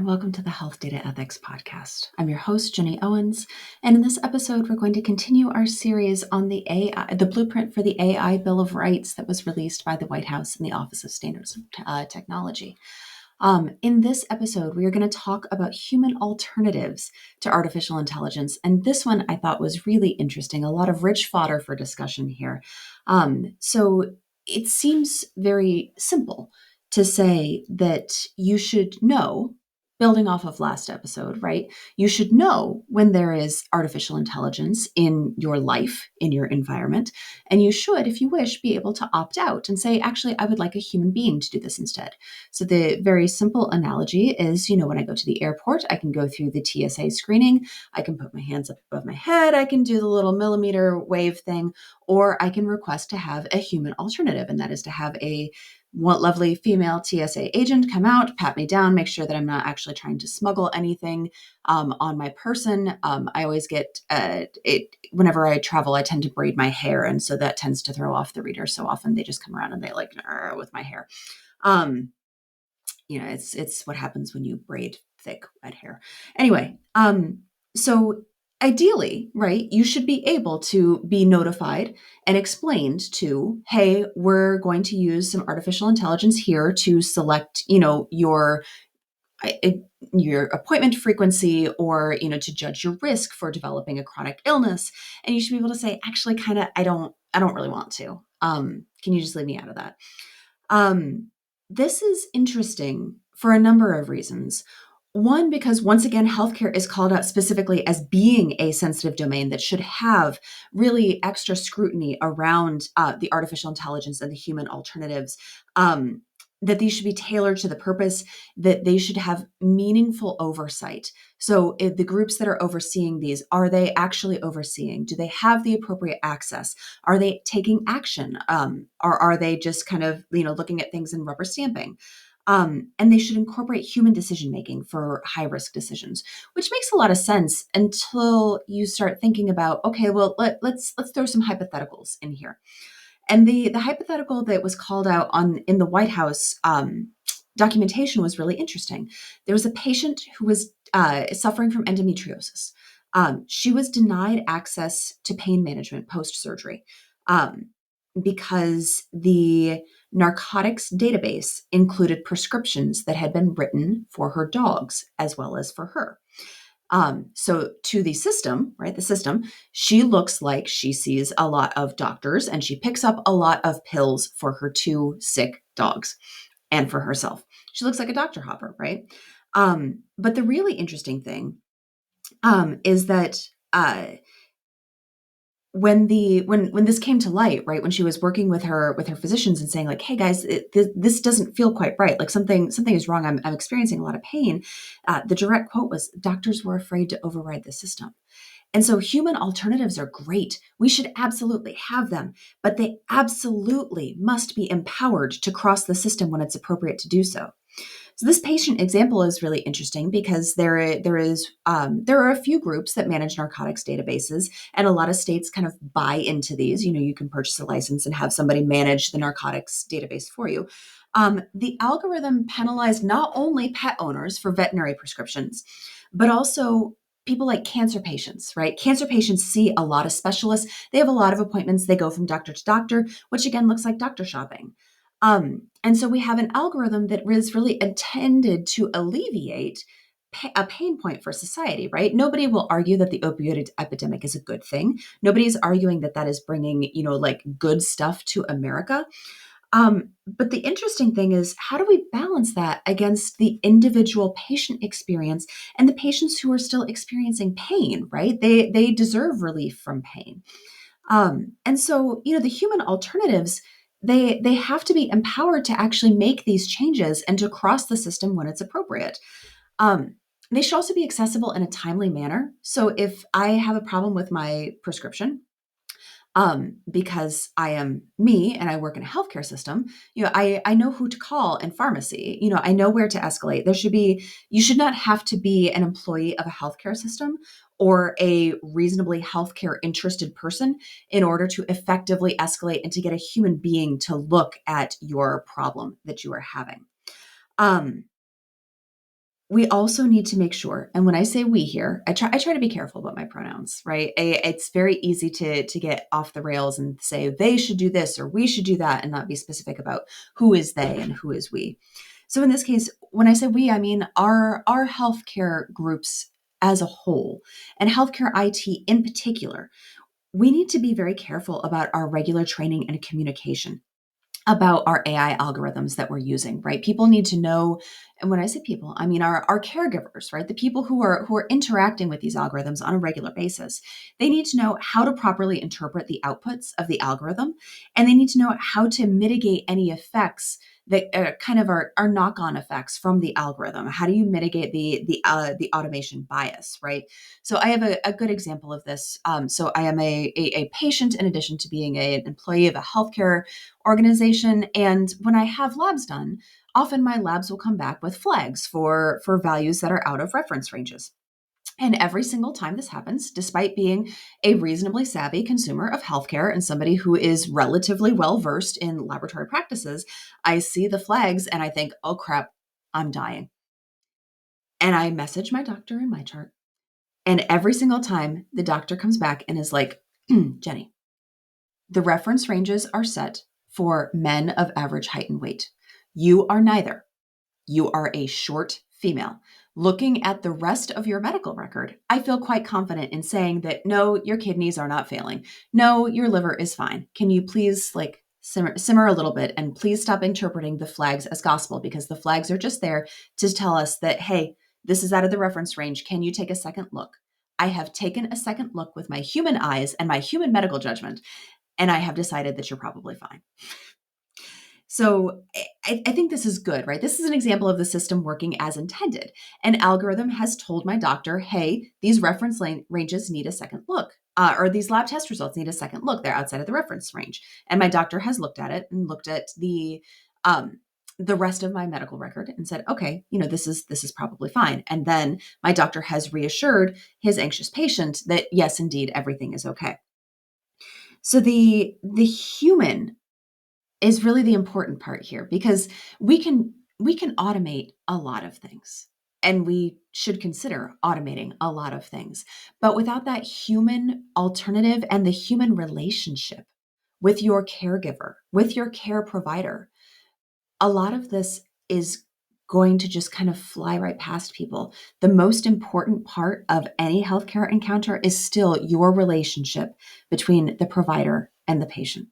and welcome to the Health Data Ethics Podcast. I'm your host, Jenny Owens, and in this episode, we're going to continue our series on the the blueprint for the AI Bill of Rights that was released by the White House and the Office of Standards and Technology. In this episode, we are going to talk about human alternatives to artificial intelligence, and this one I thought was really interesting. A lot of rich fodder for discussion here. So it seems very simple to say that you should know, building off of last episode, right? You should know when there is artificial intelligence in your life, in your environment, and you should, if you wish, be able to opt out and say, actually, I would like a human being to do this instead. So the very simple analogy is, when I go to the airport, I can go through the TSA screening, I can put my hands up above my head, I can do the little millimeter wave thing, or I can request to have a human alternative, and that is to have one lovely female TSA agent come out, pat me down, make sure that I'm not actually trying to smuggle anything on my person. I always get whenever I travel, I tend to braid my hair, and so that tends to throw off the reader. So often they just come around and they with my hair. It's what happens when you braid thick wet hair. Anyway, so ideally, right, you should be able to be notified and explained to, hey, we're going to use some artificial intelligence here to select, your appointment frequency, or, to judge your risk for developing a chronic illness. And you should be able to say, actually, kind of, I don't really want to. Can you just leave me out of that? This is interesting for a number of reasons. One, because once again, healthcare is called out specifically as being a sensitive domain that should have really extra scrutiny around the artificial intelligence and the human alternatives, that these should be tailored to the purpose, that they should have meaningful oversight. So if the groups that are overseeing these, are they actually overseeing? Do they have the appropriate access? Are they taking action? Or are they just kind of, looking at things and rubber stamping? And they should incorporate human decision-making for high-risk decisions, which makes a lot of sense until you start thinking about, okay, well, let's throw some hypotheticals in here. And the hypothetical that was called out in the White House documentation was really interesting. There was a patient who was suffering from endometriosis. She was denied access to pain management post-surgery because the narcotics database included prescriptions that had been written for her dogs as well as for her. So to the system, right, she looks like she sees a lot of doctors and she picks up a lot of pills for her two sick dogs and for herself. She looks like a doctor hopper, right? But the really interesting thing is that when this came to light, right, when she was working with her physicians and saying like, hey guys, this doesn't feel quite right, like something is wrong, I'm experiencing a lot of pain, the direct quote was, doctors were afraid to override the system. And so human alternatives are great. We should absolutely have them, but they absolutely must be empowered to cross the system when it's appropriate to do so. So this patient example is really interesting because there are a few groups that manage narcotics databases, and a lot of states kind of buy into these. You can purchase a license and have somebody manage the narcotics database for you. The algorithm penalized not only pet owners for veterinary prescriptions, but also people like cancer patients, right? Cancer patients see a lot of specialists. They have a lot of appointments. They go from doctor to doctor, which again looks like doctor shopping. And so we have an algorithm that is really intended to alleviate a pain point for society, right? Nobody will argue that the opioid epidemic is a good thing. Nobody is arguing that that is bringing, like good stuff to America. But the interesting thing is, how do we balance that against the individual patient experience and the patients who are still experiencing pain, right? They deserve relief from pain. And so, the human alternatives, they have to be empowered to actually make these changes and to cross the system when it's appropriate. They should also be accessible in a timely manner. So if I have a problem with my prescription, because I am me and I work in a healthcare system, I know who to call in pharmacy. I know where to escalate. You should not have to be an employee of a healthcare system or a reasonably healthcare interested person in order to effectively escalate and to get a human being to look at your problem that you are having. we also need to make sure, and when I say we here, I try to be careful about my pronouns, right? It's very easy to get off the rails and say they should do this or we should do that and not be specific about who is they and who is we. So in this case, when I say we, I mean our healthcare groups as a whole, and healthcare IT in particular. We need to be very careful about our regular training and communication about our AI algorithms that we're using, right? People need to know, and when I say people, I mean our caregivers, right? The people who are interacting with these algorithms on a regular basis. They need to know how to properly interpret the outputs of the algorithm, and they need to know how to mitigate any effects that kind of are knock-on effects from the algorithm. How do you mitigate the automation bias, right? So I have a good example of this. So I am a patient in addition to being an employee of a healthcare organization. And when I have labs done, often my labs will come back with flags for values that are out of reference ranges. And every single time this happens, despite being a reasonably savvy consumer of healthcare and somebody who is relatively well versed in laboratory practices, I see the flags and I think, oh crap, I'm dying. And I message my doctor in MyChart. And every single time the doctor comes back and is like, Jenny, the reference ranges are set for men of average height and weight. You are neither. You are a short female. Looking at the rest of your medical record, I feel quite confident in saying that no, your kidneys are not failing. No, your liver is fine. Can you please simmer a little bit and please stop interpreting the flags as gospel, because the flags are just there to tell us that, hey, this is out of the reference range. Can you take a second look? I have taken a second look with my human eyes and my human medical judgment, and I have decided that you're probably fine. So I think this is good, right? This is an example of the system working as intended. An algorithm has told my doctor, hey, these reference ranges need a second look, or these lab test results need a second look. They're outside of the reference range. And my doctor has looked at it and looked at the rest of my medical record and said, okay, this is probably fine. And then my doctor has reassured his anxious patient that yes, indeed, everything is okay. So the human is really the important part here, because we can automate a lot of things, and we should consider automating a lot of things, but without that human alternative and the human relationship with your caregiver, with your care provider, a lot of this is going to just kind of fly right past people. The most important part of any healthcare encounter is still your relationship between the provider and the patient.